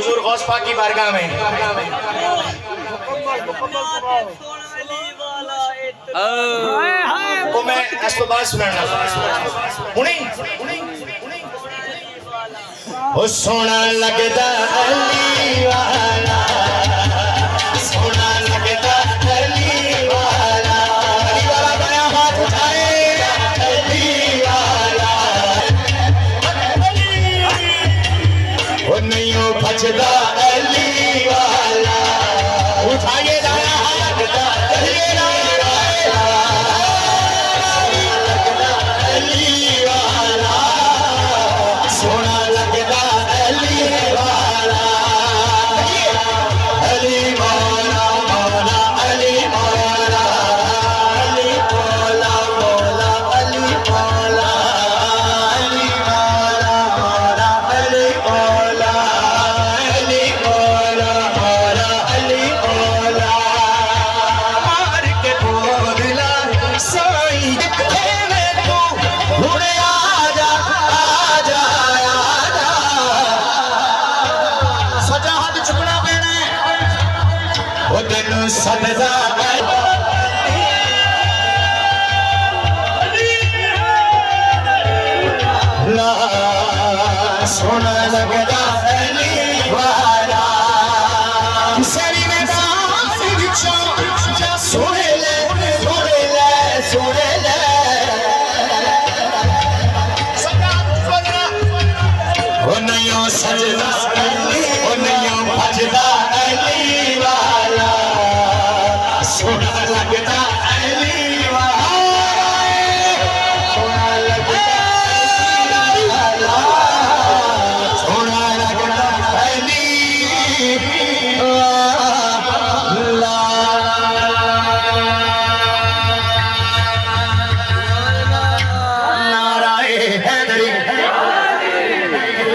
हुजूर गौस पाक की बारगाह में वो मैं अस्बाब सुनाना हुनी ओ सोना लगदा अली वाला सोना लगदा अली वाला बड़ा हाथ उठाए अली वाला ओ नहीं हो भजदा अली वाला उठाइए दाया हाथ अली वाला सोना लगदा अली वाला अली मौला मौला अली मौला अली मौला मौला अली मौला अली मौला मौला अली मौला अली मौला मौला अली मौला मार के बोला साईं तेरे तू हुणे आजा आजा आजा सजा हाथ चुकना पैना ओ तेनू सजदा ला सोना लगदा अली वाला सरी मैदान विचों जा सोने ले सोने ले सोने ले ओ नहीं हो सजदा